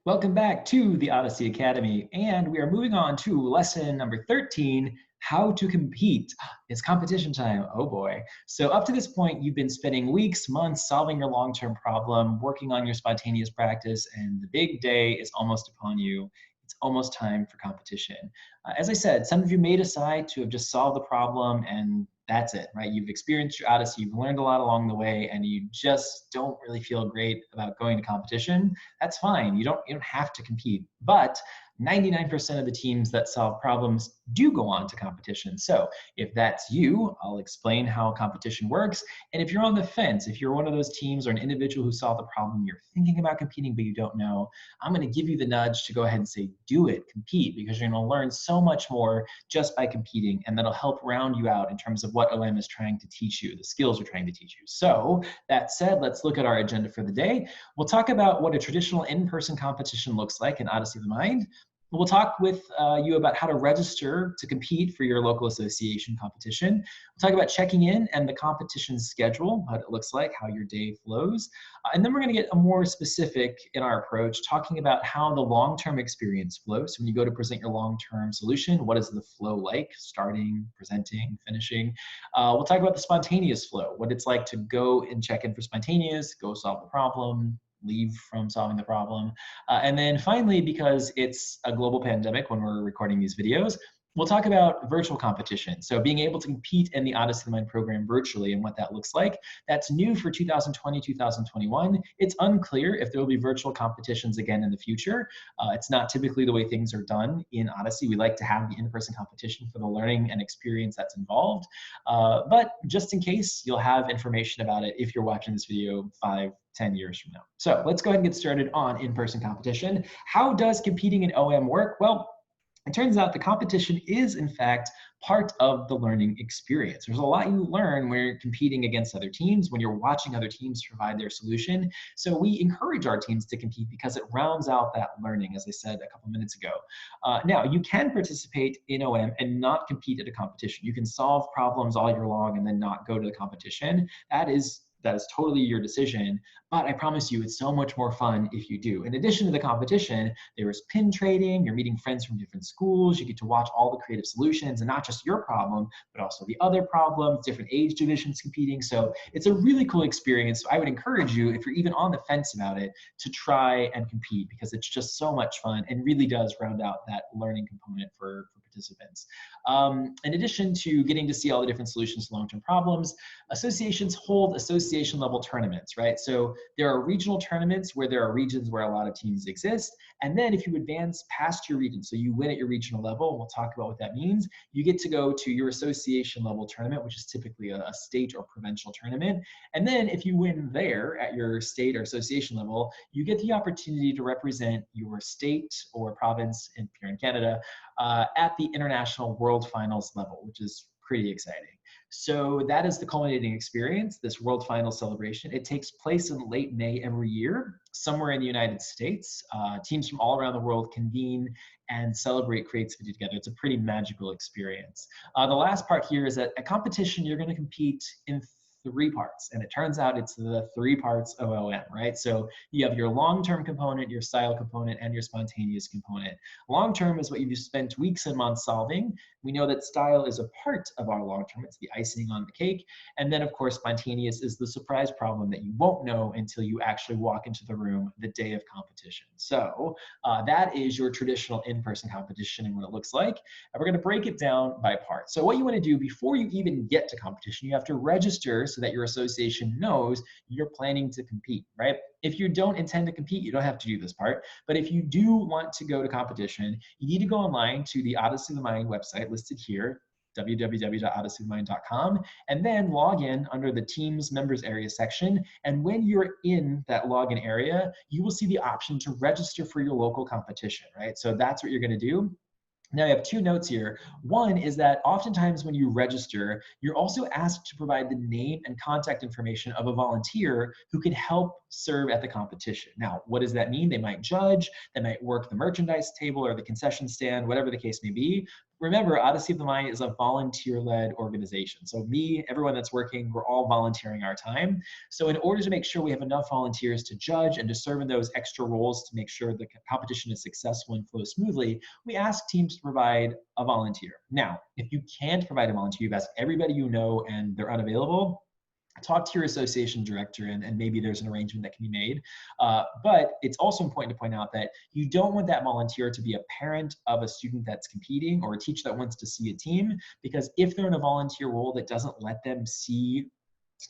Welcome back to the Odyssey Academy, and we are moving on to lesson number 13, how to compete. It's competition time, oh boy. So up to this point, you've been spending weeks, months solving your long-term problem, working on your spontaneous practice, and the big day is almost upon you. It's almost time for competition. As I said, some of you may decide to have just solved the problem and that's it, right? You've experienced your Odyssey, you've learned a lot along the way, and you just don't really feel great about going to competition. That's fine. You don't have to compete. But 99% of the teams that solve problems do go on to competition. So if that's you, I'll explain how competition works. And if you're on the fence, if you're one of those teams or an individual who solved the problem, you're thinking about competing, but you don't know, I'm going to give you the nudge to go ahead and say, do it, compete, because you're going to learn so much more just by competing. And that'll help round you out in terms of what OM is trying to teach you, the skills we're trying to teach you. So that said, let's look at our agenda for the day. We'll talk about what a traditional in-person competition looks like in Odyssey of the Mind. We'll talk with you about how to register to compete for your local association competition. We'll talk about checking in and the competition schedule, what it looks like, how your day flows. And then we're going to get more specific in our approach, talking about how the long-term experience flows. So when you go to present your long-term solution, what is the flow like, starting, presenting, finishing? We'll talk about the spontaneous flow, what it's like to go and check in for spontaneous, go solve the problem, leave from solving the problem. And then finally, because it's a global pandemic when we're recording these videos, we'll talk about virtual competition. So being able to compete in the Odyssey of the Mind program virtually and what that looks like. That's new for 2020, 2021. It's unclear if there will be virtual competitions again in the future. It's not typically the way things are done in Odyssey. We like to have the in-person competition for the learning and experience that's involved. But just in case, you'll have information about it if you're watching this video 5-10 years from now. So let's go ahead and get started on in-person competition. How does competing in OM work? Well, it turns out the competition is, in fact, part of the learning experience. There's a lot you learn when you're competing against other teams, when you're watching other teams provide their solution. So we encourage our teams to compete because it rounds out that learning, as I said a couple minutes ago. Now, you can participate in OM and not compete at a competition. You can solve problems all year long and then not go to the competition. That is totally your decision, but I promise you it's so much more fun if you do. In addition to the competition, there is pin trading, you're meeting friends from different schools, you get to watch all the creative solutions and not just your problem, but also the other problems, different age divisions competing. So it's a really cool experience. So I would encourage you, if you're even on the fence about it, to try and compete because it's just so much fun and really does round out that learning component for participants. In addition to getting to see all the different solutions to long-term problems, associations hold association level tournaments, right? So there are regional tournaments where there are regions where a lot of teams exist. And then if you advance past your region, so you win at your regional level, and we'll talk about what that means, you get to go to your association level tournament, which is typically a state or provincial tournament. And then if you win there at your state or association level, you get the opportunity to represent your state or province, if you're in Canada, at the international world finals level, which is pretty exciting. So that is the culminating experience, this World Finals celebration. It takes place in late May every year, somewhere in the United States. Teams from all around the world convene and celebrate creativity together. It's a pretty magical experience. The last part here is that at competition, you're going to compete in 3 parts. And it turns out it's the 3 parts of OM, right? So you have your long-term component, your style component, and your spontaneous component. Long-term is what you've spent weeks and months solving. We know that style is a part of our long-term. It's the icing on the cake. And then, of course, spontaneous is the surprise problem that you won't know until you actually walk into the room the day of competition. So that is your traditional in-person competition and what it looks like. And we're going to break it down by parts. So what you want to do before you even get to competition, you have to register so that your association knows you're planning to compete, right? If you don't intend to compete, you don't have to do this part. But if you do want to go to competition, you need to go online to the Odyssey of the Mind website listed here, www.odysseyofthemind.com, and then log in under the Teams Members Area section. And when you're in that login area, you will see the option to register for your local competition, right? So that's what you're going to do. Now, I have 2 notes here. One is that oftentimes when you register, you're also asked to provide the name and contact information of a volunteer who can help serve at the competition. Now, what does that mean? They might judge, they might work the merchandise table or the concession stand, whatever the case may be. Remember, Odyssey of the Mind is a volunteer-led organization. So me, everyone that's working, we're all volunteering our time. So in order to make sure we have enough volunteers to judge and to serve in those extra roles to make sure the competition is successful and flows smoothly, we ask teams to provide a volunteer. Now, if you can't provide a volunteer, you've asked everybody you know and they're unavailable, talk to your association director and maybe there's an arrangement that can be made. But it's also important to point out that you don't want that volunteer to be a parent of a student that's competing or a teacher that wants to see a team, because if they're in a volunteer role that doesn't let them see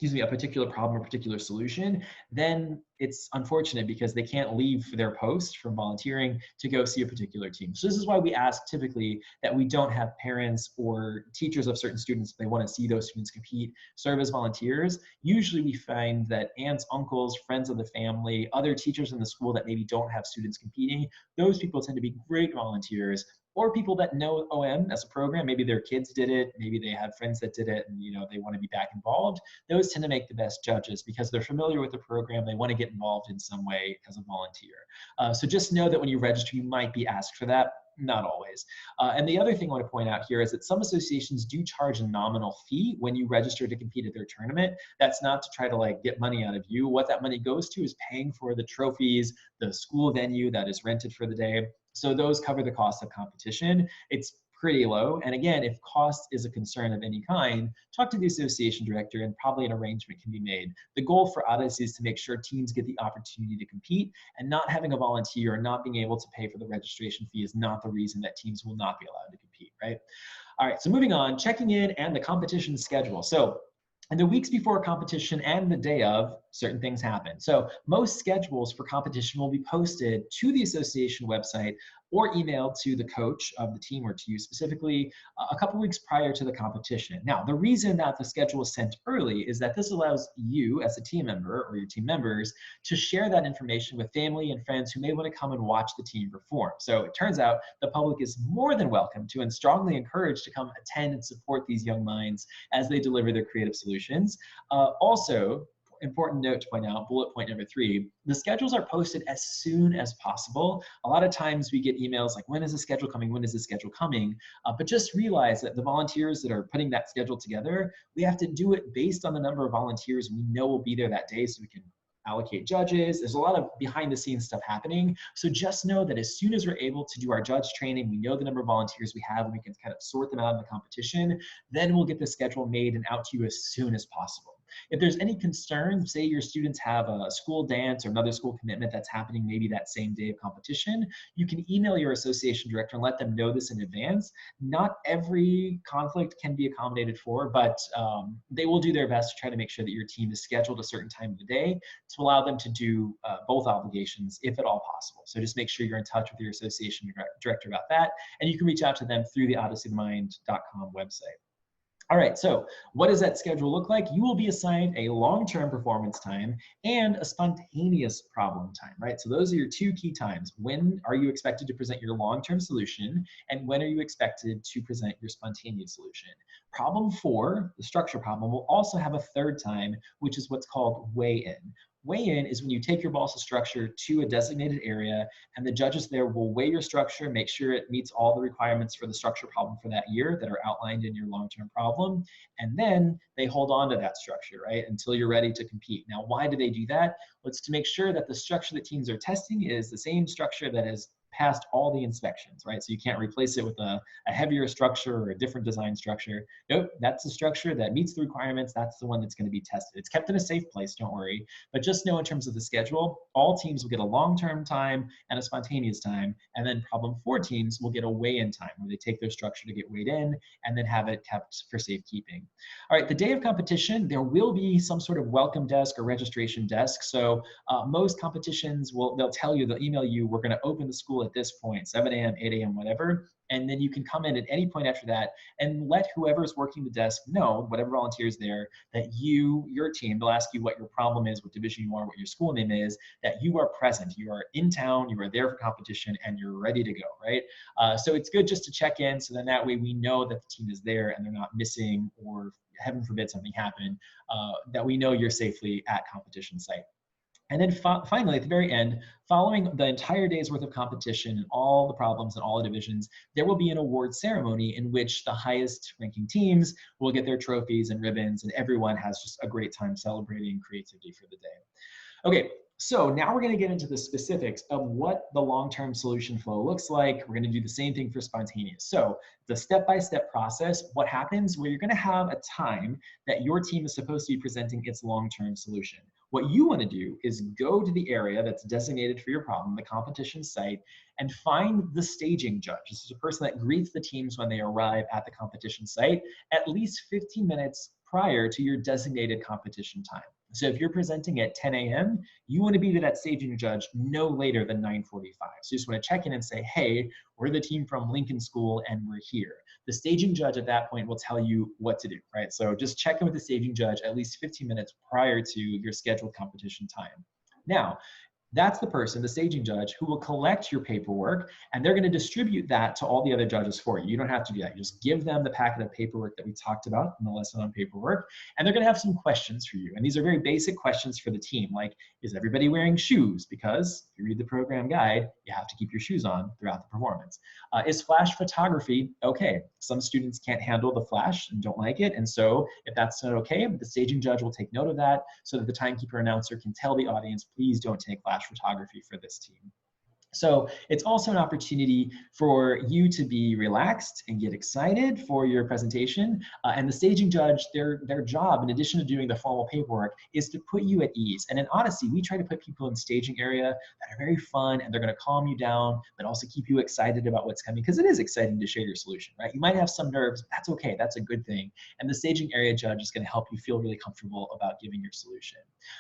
a particular problem or particular solution, then it's unfortunate because they can't leave their post from volunteering to go see a particular team. So this is why we ask typically that we don't have parents or teachers of certain students, if they want to see those students compete, serve as volunteers. Usually we find that aunts, uncles, friends of the family, other teachers in the school that maybe don't have students competing, those people tend to be great volunteers. Or people that know OM as a program, maybe their kids did it, maybe they had friends that did it and they want to be back involved. Those tend to make the best judges because they're familiar with the program, they want to get involved in some way as a volunteer. So just know that when you register, you might be asked for that. Not always. And the other thing I want to point out here is that some associations do charge a nominal fee when you register to compete at their tournament. That's not to try to get money out of you. What that money goes to is paying for the trophies, the school venue that is rented for the day. So those cover the cost of competition. It's pretty low. And again, if cost is a concern of any kind, talk to the association director and probably an arrangement can be made. The goal for Odyssey is to make sure teams get the opportunity to compete, and not having a volunteer or not being able to pay for the registration fee is not the reason that teams will not be allowed to compete, right? All right, so moving on, checking in and the competition schedule. So in the weeks before competition and the day of, certain things happen. So most schedules for competition will be posted to the association website or emailed to the coach of the team or to you specifically a couple weeks prior to the competition. Now, the reason that the schedule is sent early is that this allows you as a team member or your team members to share that information with family and friends who may want to come and watch the team perform. So it turns out the public is more than welcome to and strongly encouraged to come attend and support these young minds as they deliver their creative solutions. Also, important note to point out, bullet point number 3, the schedules are posted as soon as possible. A lot of times we get emails like, when is the schedule coming? When is the schedule coming? But just realize that the volunteers that are putting that schedule together, we have to do it based on the number of volunteers we know will be there that day so we can allocate judges. There's a lot of behind the scenes stuff happening. So just know that as soon as we're able to do our judge training, we know the number of volunteers we have and we can kind of sort them out in the competition, then we'll get the schedule made and out to you as soon as possible. If there's any concerns, say your students have a school dance or another school commitment that's happening maybe that same day of competition, you can email your association director and let them know this in advance. Not every conflict can be accommodated for, but they will do their best to try to make sure that your team is scheduled a certain time of the day to allow them to do both obligations if at all possible. So just make sure you're in touch with your association director about that, and you can reach out to them through the odysseyofthemind.com website. All right, so what does that schedule look like? You will be assigned a long-term performance time and a spontaneous problem time, right? So those are your 2 key times. When are you expected to present your long-term solution, and when are you expected to present your spontaneous solution? Problem 4, the structure problem, will also have a 3rd time, which is what's called weigh-in. Weigh-in is when you take your balsa structure to a designated area and the judges there will weigh your structure, make sure it meets all the requirements for the structure problem for that year that are outlined in your long-term problem. And then they hold on to that structure, right, until you're ready to compete. Now, why do they do that? Well, it's to make sure that the structure that teams are testing is the same structure that has passed all the inspections, right? So you can't replace it with a heavier structure or a different design structure. Nope, that's the structure that meets the requirements. That's the one that's going to be tested. It's kept in a safe place, don't worry. But just know in terms of the schedule, all teams will get a long-term time and a spontaneous time. And then problem 4 teams will get a weigh-in time where they take their structure to get weighed in and then have it kept for safekeeping. All right, the day of competition, there will be some sort of welcome desk or registration desk. So most competitions they'll tell you, they'll email you, we're going to open the school at this point, 7 a.m., 8 a.m., whatever. And then you can come in at any point after that and let whoever's working the desk know, whatever volunteers there, that your team, they'll ask you what your problem is, what division you are, what your school name is, that you are present, you are in town, you are there for competition, and you're ready to go, right? So it's good just to check in, so then that way we know that the team is there and they're not missing, or heaven forbid something happen, that we know you're safely at competition site. And then finally, at the very end, following the entire day's worth of competition and all the problems and all the divisions, there will be an award ceremony in which the highest ranking teams will get their trophies and ribbons, and everyone has just a great time celebrating creativity for the day. Okay, so now we're going to get into the specifics of what the long-term solution flow looks like. We're going to do the same thing for spontaneous. So the step-by-step process, what happens where you're going to have a time that your team is supposed to be presenting its long-term solution. What you want to do is go to the area that's designated for your problem, the competition site, and find the staging judge. This is a person that greets the teams when they arrive at the competition site at least 15 minutes prior to your designated competition time. So if you're presenting at 10 a.m., you want to be to that staging judge no later than 9:45. So you just want to check in and say, hey, we're the team from Lincoln School and we're here. The staging judge at that point will tell you what to do, right? So just check in with the staging judge at least 15 minutes prior to your scheduled competition time. Now, that's the person, the staging judge, who will collect your paperwork, and they're going to distribute that to all the other judges for you. You don't have to do that. You just give them the packet of paperwork that we talked about in the lesson on paperwork, and they're going to have some questions for you. And these are very basic questions for the team, like, is everybody wearing shoes? Because if you read the program guide, you have to keep your shoes on throughout the performance. Is flash photography okay? Some students can't handle the flash and don't like it, and so if that's not okay, the staging judge will take note of that so that the timekeeper announcer can tell the audience, please don't take flash photography for this team. So it's also an opportunity for you to be relaxed and get excited for your presentation. And the staging judge, their job, in addition to doing the formal paperwork, is to put you at ease. And in Odyssey, we try to put people in staging area that are very fun, and they're going to calm you down, but also keep you excited about what's coming, because it is exciting to share your solution, right? You might have some nerves, but that's okay. That's a good thing. And the staging area judge is going to help you feel really comfortable about giving your solution.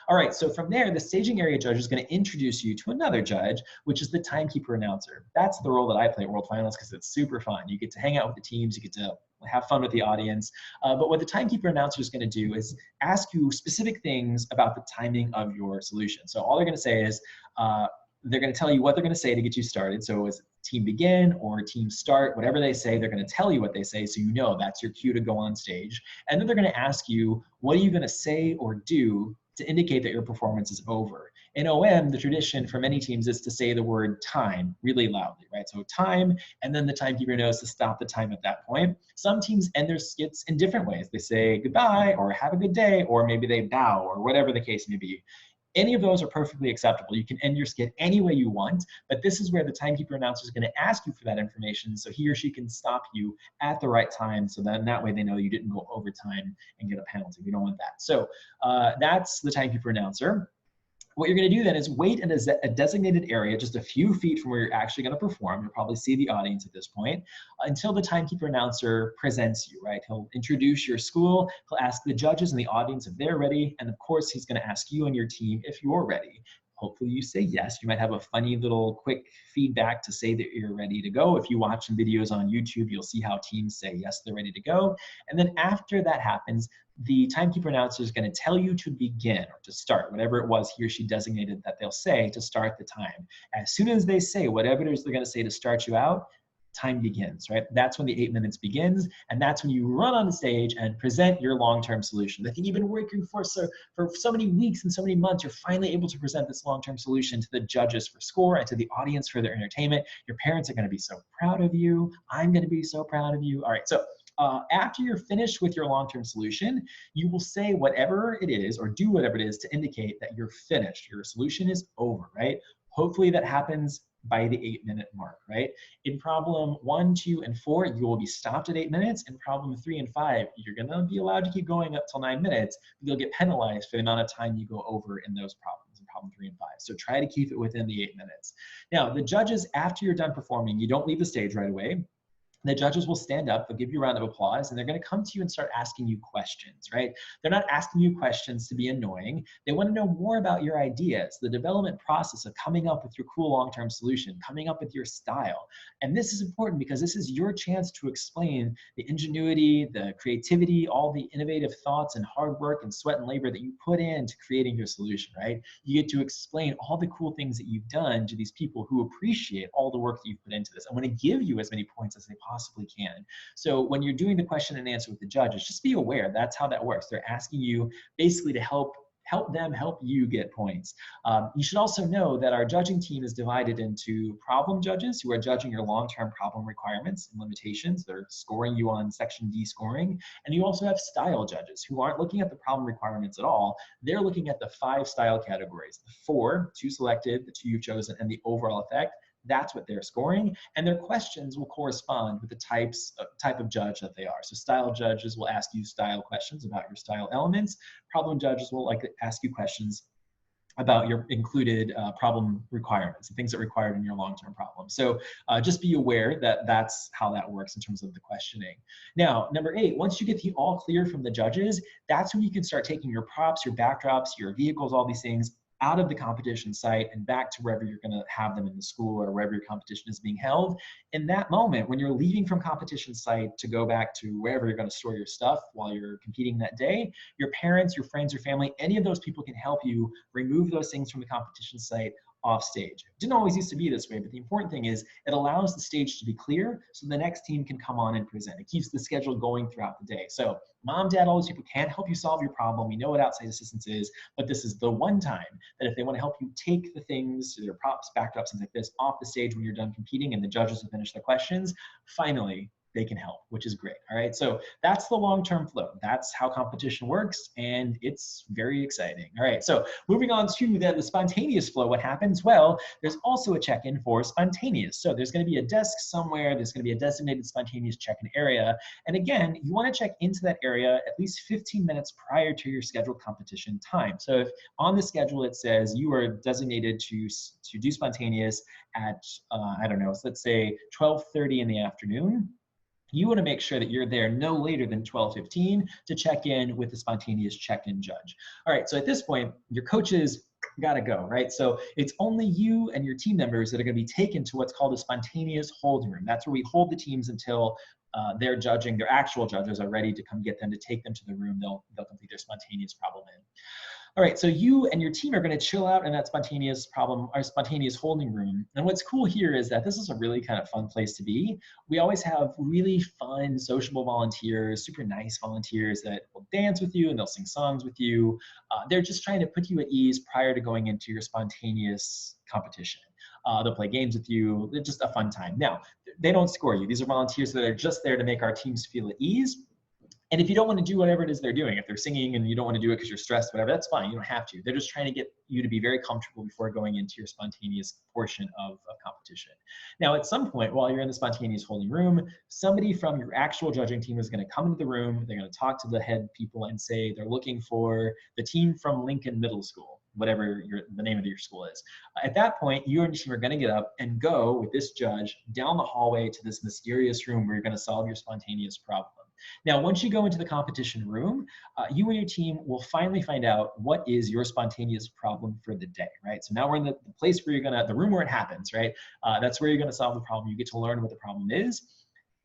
All right, so from there, the staging area judge is going to introduce you to another judge, which is the timekeeper announcer. That's the role that I play at World Finals because it's super fun. You get to hang out with the teams, you get to have fun with the audience. But what the timekeeper announcer is going to do is ask you specific things about the timing of your solution. So all they're going to say is, they're going to tell you what they're going to say to get you started. So is team begin or team start, whatever they say, they're going to tell you what they say, so you know that's your cue to go on stage. And then they're going to ask you, what are you going to say or do to indicate that your performance is over? In OM, the tradition for many teams is to say the word time really loudly, right? So time, and then the timekeeper knows to stop the time at that point. Some teams end their skits in different ways. They say goodbye or have a good day, or maybe they bow, or whatever the case may be. Any of those are perfectly acceptable. You can end your skit any way you want, but this is where the timekeeper announcer is going to ask you for that information so he or she can stop you at the right time, so then that way they know you didn't go over time and get a penalty. We don't want that. So that's the timekeeper announcer. What you're going to do then is wait in a designated area just a few feet from where you're actually going to perform. You'll probably see the audience at this point until the timekeeper announcer presents you, right? He'll introduce your school. He'll ask the judges and the audience if they're ready. And of course, he's going to ask you and your team if you're ready. Hopefully you say yes. You might have a funny little quick feedback to say that you're ready to go. If you watch some videos on YouTube, you'll see how teams say yes, they're ready to go. And then after that happens, the timekeeper announcer is going to tell you to begin or to start, whatever it was he or she designated that they'll say to start the time. As soon as they say whatever it is they're going to say to start you out, time begins, right? That's when the 8 minutes begins, and that's when you run on the stage and present your long-term solution. The thing you've been working for so many weeks and so many months, you're finally able to present this long-term solution to the judges for score and to the audience for their entertainment. Your parents are going to be so proud of you. I'm going to be so proud of you. All right, so after you're finished with your long-term solution, you will say whatever it is or do whatever it is to indicate that you're finished. Your solution is over, right? Hopefully that happens by the 8-minute mark, right? In problem 1, 2, and 4, you will be stopped at 8 minutes. In problem 3 and 5, you're gonna be allowed to keep going up till 9 minutes, but you'll get penalized for the amount of time you go over in those problems in problem 3 and 5. So try to keep it within the 8 minutes. Now, the judges, after you're done performing, you don't leave the stage right away. The judges will stand up, they'll give you a round of applause, and they're going to come to you and start asking you questions, right? They're not asking you questions to be annoying. They want to know more about your ideas, the development process of coming up with your cool long-term solution, coming up with your style. And this is important because this is your chance to explain the ingenuity, the creativity, all the innovative thoughts and hard work and sweat and labor that you put into creating your solution, right? You get to explain all the cool things that you've done to these people who appreciate all the work that you've put into this. I want to give you as many points as they possibly can. So when you're doing the question and answer with the judges, just be aware that's how that works. They're asking you basically to help help them help you get points. You should also know that our judging team is divided into problem judges who are judging your long-term problem requirements and limitations. They're scoring you on section D scoring. And you also have style judges who aren't looking at the problem requirements at all. They're looking at the 5 style categories, the 4, 2 selected, the 2 you've chosen, and the overall effect. That's what they're scoring, and their questions will correspond with the type of judge that they are. So style judges will ask you style questions about your style elements. Problem judges will ask you questions about your included problem requirements and things that are required in your long-term problem. So just be aware that that's how that works in terms of the questioning. Now, number 8, once you get the all clear from the judges, that's when you can start taking your props, your backdrops, your vehicles, all these things out of the competition site and back to wherever you're going to have them in the school or wherever your competition is being held. In that moment, when you're leaving from competition site to go back to wherever you're going to store your stuff while you're competing that day, your parents, your friends, your family, any of those people can help you remove those things from the competition site off stage. It didn't always used to be this way, but the important thing is it allows the stage to be clear so the next team can come on and present. It keeps the schedule going throughout the day. So mom, dad, all those people can't help you solve your problem. We know what outside assistance is, but this is the one time that if they want to help you take the things, your props, backdrops, things like this, off the stage when you're done competing and the judges have finished their questions, finally, they can help, which is great. All right, so that's the long-term flow. That's how competition works, and it's very exciting. All right, so moving on to the spontaneous flow, what happens? Well, there's also a check-in for spontaneous. So there's going to be a desk somewhere. There's going to be a designated spontaneous check-in area. And again, you want to check into that area at least 15 minutes prior to your scheduled competition time. So if on the schedule it says you are designated to do spontaneous at, I don't know, so let's say 12:30 in the afternoon, you want to make sure that you're there no later than 12:15 to check in with the spontaneous check-in judge. All right, so at this point, your coaches gotta go, right? So it's only you and your team members that are gonna be taken to what's called a spontaneous holding room. That's where we hold the teams until their actual judges are ready to come get them to take them to the room they'll complete their spontaneous problem in. All right, so you and your team are going to chill out in that spontaneous holding room. And what's cool here is that this is a really kind of fun place to be. We always have really fun, sociable volunteers, super nice volunteers that will dance with you and they'll sing songs with you. They're just trying to put you at ease prior to going into your spontaneous competition. They'll play games with you. It's just a fun time. Now, they don't score you. These are volunteers that are just there to make our teams feel at ease. And if you don't want to do whatever it is they're doing, if they're singing and you don't want to do it because you're stressed, whatever, that's fine. You don't have to. They're just trying to get you to be very comfortable before going into your spontaneous portion of competition. Now, at some point while you're in the spontaneous holding room, somebody from your actual judging team is going to come into the room. They're going to talk to the head people and say they're looking for the team from Lincoln Middle School, whatever the name of your school is. At that point, you and your team are going to get up and go with this judge down the hallway to this mysterious room where you're going to solve your spontaneous problem. Now, once you go into the competition room, you and your team will finally find out what is your spontaneous problem for the day, right? So now we're in the place where the room where it happens, right? That's where you're gonna solve the problem. You get to learn what the problem is.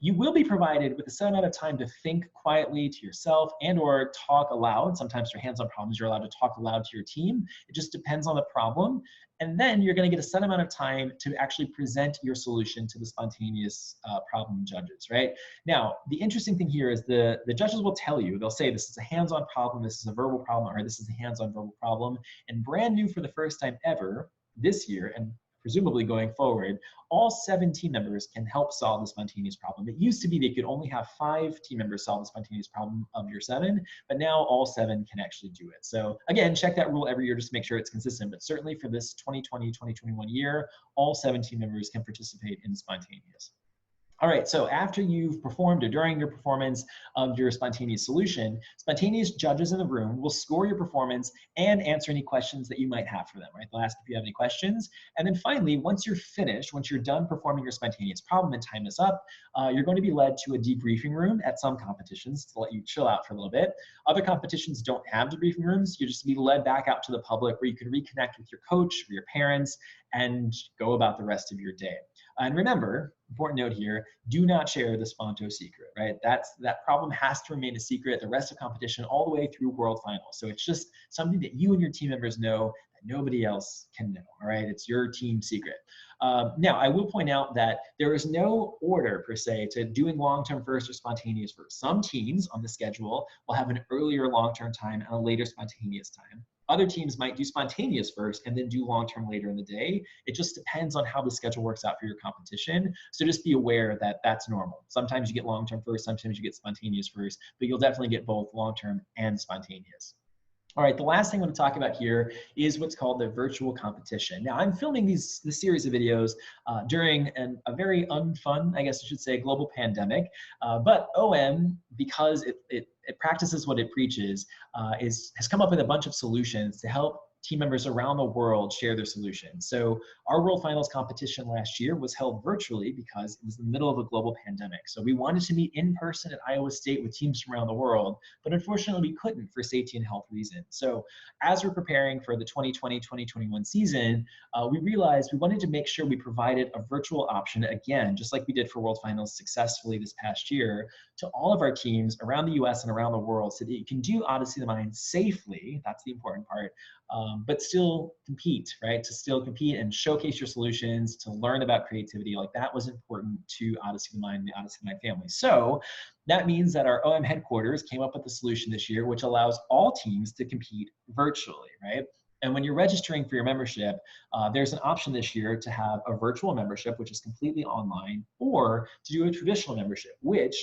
You will be provided with a set amount of time to think quietly to yourself and or talk aloud. Sometimes for hands-on problems, you're allowed to talk aloud to your team. It just depends on the problem. And then you're going to get a set amount of time to actually present your solution to the spontaneous problem judges, right? Now, the interesting thing here is the judges will tell you, they'll say this is a hands-on problem, this is a verbal problem, or this is a hands-on verbal problem. And brand new for the first time ever this year, and presumably going forward, all 7 team members can help solve the spontaneous problem. It used to be they could only have 5 team members solve the spontaneous problem of your 7, but now all 7 can actually do it. So again, check that rule every year just to make sure it's consistent, but certainly for this 2020-2021 year, all 7 team members can participate in spontaneous. All right, so after you've performed or during your performance of your spontaneous solution, spontaneous judges in the room will score your performance and answer any questions that you might have for them, right? They'll ask if you have any questions. And then finally, once you're finished, once you're done performing your spontaneous problem and time is up, you're going to be led to a debriefing room at some competitions to let you chill out for a little bit. Other competitions don't have debriefing rooms. You just be led back out to the public where you can reconnect with your coach or your parents and go about the rest of your day. And remember, important note here, do not share the Sponto secret, right? That problem has to remain a secret the rest of competition all the way through World Finals. So it's just something that you and your team members know that nobody else can know, all right? It's your team secret. Now, I will point out that there is no order per se to doing long-term first or spontaneous first. Some teams on the schedule will have an earlier long-term time and a later spontaneous time. Other teams might do spontaneous first and then do long-term later in the day. It just depends on how the schedule works out for your competition. So just be aware that that's normal. Sometimes you get long-term first, sometimes you get spontaneous first, but you'll definitely get both long-term and spontaneous. All right, the last thing I'm going to talk about here is what's called the virtual competition. Now, I'm filming this series of videos during a very unfun, I guess I should say, global pandemic. But OM, because it practices what it preaches, has come up with a bunch of solutions to help team members around the world share their solutions. So our World Finals competition last year was held virtually because it was in the middle of a global pandemic. So we wanted to meet in person at Iowa State with teams from around the world, but unfortunately we couldn't for safety and health reasons. So as we're preparing for the 2020-2021 season, we realized we wanted to make sure we provided a virtual option again, just like we did for World Finals successfully this past year, to all of our teams around the US and around the world so that you can do Odyssey of the Mind safely, that's the important part, but still compete, right? To still compete and showcase your solutions, to learn about creativity. Like that was important to Odyssey of the Mind and the Odyssey of the Mind family. So that means that our OM headquarters came up with a solution this year, which allows all teams to compete virtually, right? And when you're registering for your membership, there's an option this year to have a virtual membership, which is completely online, or to do a traditional membership, which,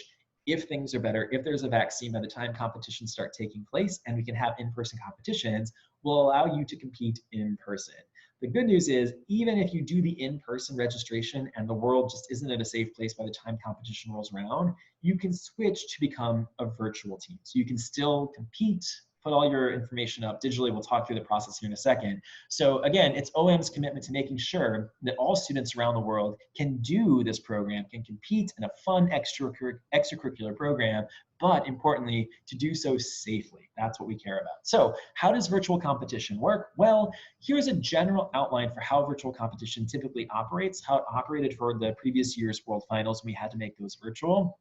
if things are better, if there's a vaccine by the time competitions start taking place and we can have in-person competitions, will allow you to compete in person. The good news is, even if you do the in-person registration and the world just isn't at a safe place by the time competition rolls around, you can switch to become a virtual team. So you can still compete, put all your information up digitally. We'll talk through the process here in a second. So again, it's OM's commitment to making sure that all students around the world can do this program, can compete in a fun extracurricular program, but importantly, to do so safely. That's what we care about. So how does virtual competition work? Well, here's a general outline for how virtual competition typically operates, how it operated for the previous year's World Finals when we had to make those virtual.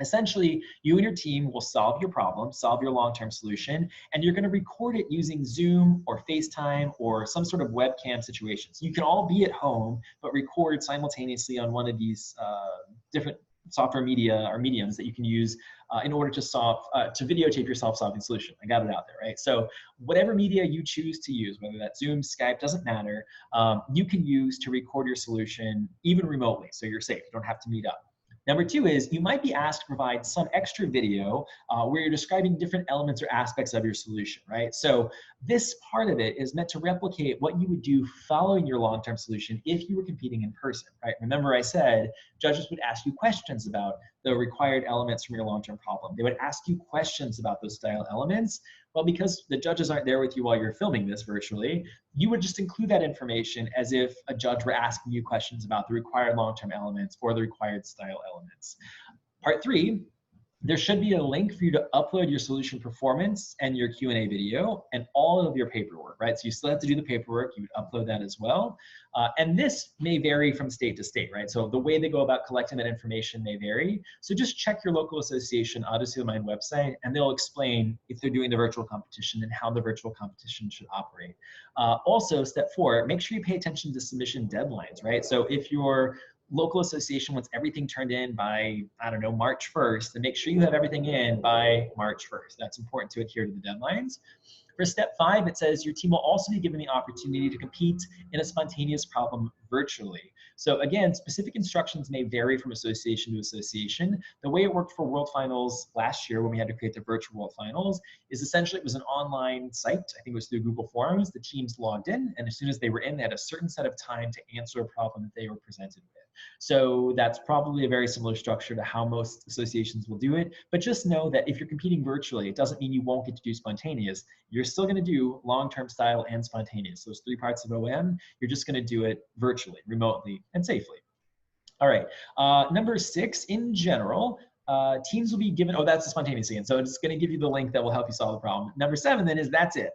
Essentially, you and your team will solve your problem, solve your long-term solution, and you're going to record it using Zoom or FaceTime or some sort of webcam situation. So you can all be at home, but record simultaneously on one of these different software media or mediums that you can use in order to videotape yourself solving solution. I got it out there, right? So whatever media you choose to use, whether that's Zoom, Skype, doesn't matter, you can use to record your solution even remotely, so you're safe. You don't have to meet up. Number two is you might be asked to provide some extra video where you're describing different elements or aspects of your solution, right? So this part of it is meant to replicate what you would do following your long-term solution if you were competing in person, right? Remember I said judges would ask you questions about the required elements from your long-term problem. They would ask you questions about those style elements. Well, because the judges aren't there with you while you're filming this virtually, you would just include that information as if a judge were asking you questions about the required long-term elements or the required style elements. Part three, there should be a link for you to upload your solution performance and your Q&A video and all of your paperwork, right? So you still have to do the paperwork, you would upload that as well. And this may vary from state to state, right? So the way they go about collecting that information may vary. So just check your local association Odyssey of the Mind website and they'll explain if they're doing the virtual competition and how the virtual competition should operate. Also, step 4, make sure you pay attention to submission deadlines, right? So if your local association wants everything turned in by, I don't know, March 1st, then make sure you have everything in by March 1st. That's important to adhere to the deadlines. For step 5, it says your team will also be given the opportunity to compete in a spontaneous problem virtually. So again, specific instructions may vary from association to association. The way it worked for World Finals last year when we had to create the virtual World Finals is essentially it was an online site. I think it was through Google Forms. The teams logged in, and as soon as they were in, they had a certain set of time to answer a problem that they were presented with. So that's probably a very similar structure to how most associations will do it. But just know that if you're competing virtually, it doesn't mean you won't get to do spontaneous. You're still going to do long-term style and spontaneous. Those 3 parts of OM, you're just going to do it virtually, remotely, and safely. All right, number 6, in general, teams will be given, oh, that's the spontaneous again. So it's going to give you the link that will help you solve the problem. Number 7 then is that's it.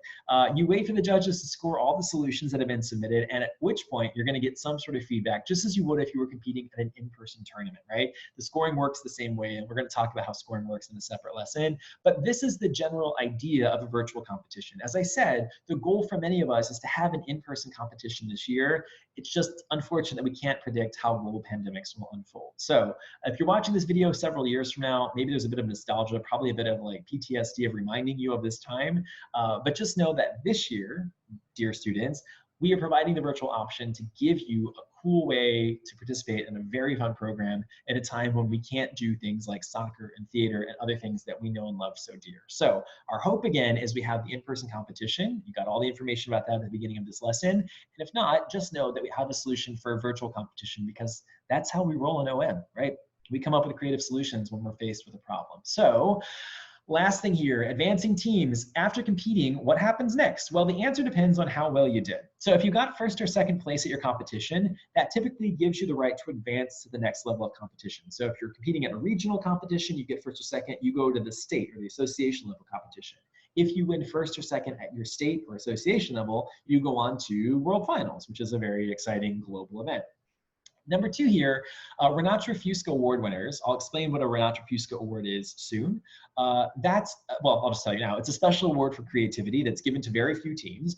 You wait for the judges to score all the solutions that have been submitted, and at which point you're going to get some sort of feedback, just as you would if you were competing at an in-person tournament, right? The scoring works the same way, and we're going to talk about how scoring works in a separate lesson. But this is the general idea of a virtual competition. As I said, the goal for many of us is to have an in-person competition this year. It's just unfortunate that we can't predict how global pandemics will unfold. So if you're watching this video several years years from now, maybe there's a bit of nostalgia, probably a bit of like PTSD of reminding you of this time. But just know that this year, dear students, we are providing the virtual option to give you a cool way to participate in a very fun program at a time when we can't do things like soccer and theater and other things that we know and love so dear. So our hope again is we have the in-person competition. You got all the information about that at the beginning of this lesson. And if not, just know that we have a solution for a virtual competition, because that's how we roll in OM, right? We come up with creative solutions when we're faced with a problem. So last thing here, advancing teams. After competing, what happens next? Well, the answer depends on how well you did. So if you got first or second place at your competition, that typically gives you the right to advance to the next level of competition. So if you're competing at a regional competition, you get first or second, you go to the state or the association level competition. If you win first or second at your state or association level, you go on to World Finals, which is a very exciting global event. Number 2 here, Renato Fusca Award winners. I'll explain what a Renato Fusca Award is soon. Well, I'll just tell you now. It's a special award for creativity that's given to very few teams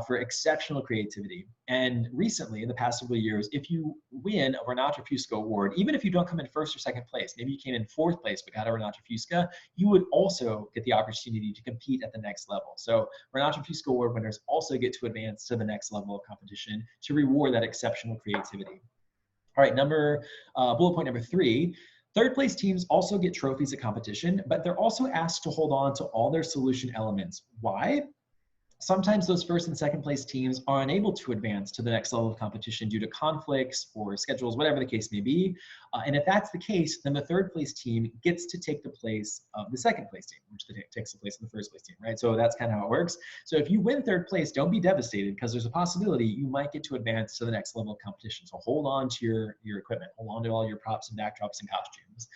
for exceptional creativity. And recently, in the past several years, if you win a Renato Fusca Award, even if you don't come in first or second place, maybe you came in 4th place but got a Renato Fusca, you would also get the opportunity to compete at the next level. So Renato Fusca Award winners also get to advance to the next level of competition to reward that exceptional creativity. All right, bullet point number 3, third place teams also get trophies at competition, but they're also asked to hold on to all their solution elements. Why? Sometimes those first and second place teams are unable to advance to the next level of competition due to conflicts or schedules, whatever the case may be. And if that's the case, then the third place team gets to take the place of the second place team, which takes the place of the first place team, right? So that's kind of how it works. So if you win third place, don't be devastated, because there's a possibility you might get to advance to the next level of competition. So hold on to your equipment, hold on to all your props and backdrops and costumes.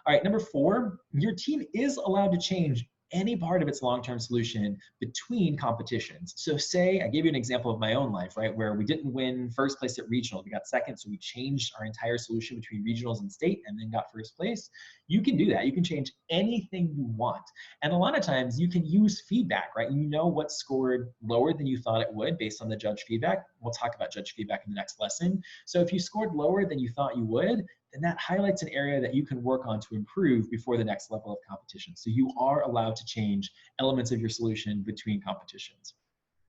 All right, number 4, your team is allowed to change any part of its long-term solution between competitions. So say, I gave you an example of my own life, right, where we didn't win first place at regional, we got second, so we changed our entire solution between regionals and state and then got first place. You can do that. You can change anything you want. And a lot of times you can use feedback, right? You know what scored lower than you thought it would based on the judge feedback. We'll talk about judge feedback in the next lesson. So if you scored lower than you thought you would, then that highlights an area that you can work on to improve before the next level of competition. So you are allowed to change elements of your solution between competitions.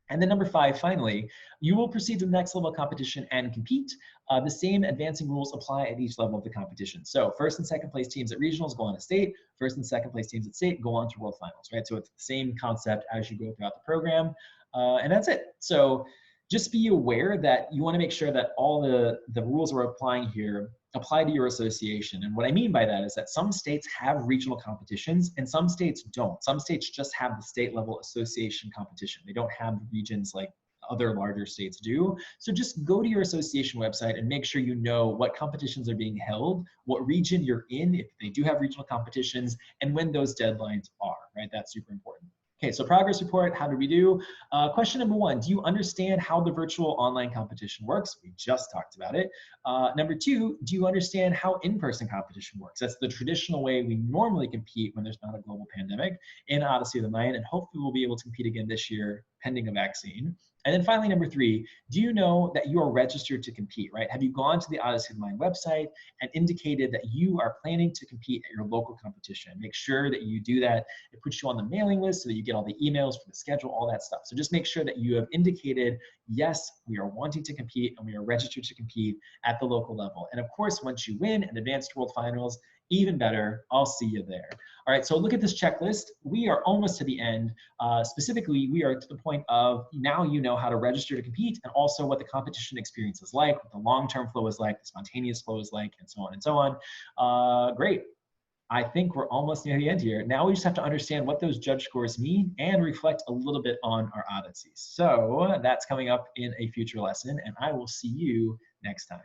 And then number 5, finally, you will proceed to the next level of competition and compete. The same advancing rules apply at each level of the competition. So first and second place teams at regionals go on to state, first and second place teams at state go on to world finals, right? So it's the same concept as you go throughout the program, and that's it. So just be aware that you want to make sure that all the rules we're applying here apply to your association. And what I mean by that is that some states have regional competitions and some states don't. Some states just have the state level association competition. They don't have regions like other larger states do. So just go to your association website and make sure you know what competitions are being held, what region you're in, if they do have regional competitions, and when those deadlines are, right? That's super important. Okay, so progress report, how did we do? Question number 1, do you understand how the virtual online competition works? We just talked about it. Number 2, do you understand how in-person competition works? That's the traditional way we normally compete when there's not a global pandemic in Odyssey of the Mind, and hopefully we'll be able to compete again this year, pending a vaccine. And then finally, number 3, do you know that you are registered to compete, right? Have you gone to the Odyssey of the Mind website and indicated that you are planning to compete at your local competition? Make sure that you do that. It puts you on the mailing list so that you get all the emails for the schedule, all that stuff. So just make sure that you have indicated, yes, we are wanting to compete and we are registered to compete at the local level. And of course, once you win and advance to World Finals, even better, I'll see you there. All right, so look at this checklist. We are almost to the end. Specifically, we are to the point of now you know how to register to compete and also what the competition experience is like, what the long-term flow is like, the spontaneous flow is like, and so on and so on. Great. I think we're almost near the end here. Now we just have to understand what those judge scores mean and reflect a little bit on our odysseys. So that's coming up in a future lesson, and I will see you next time.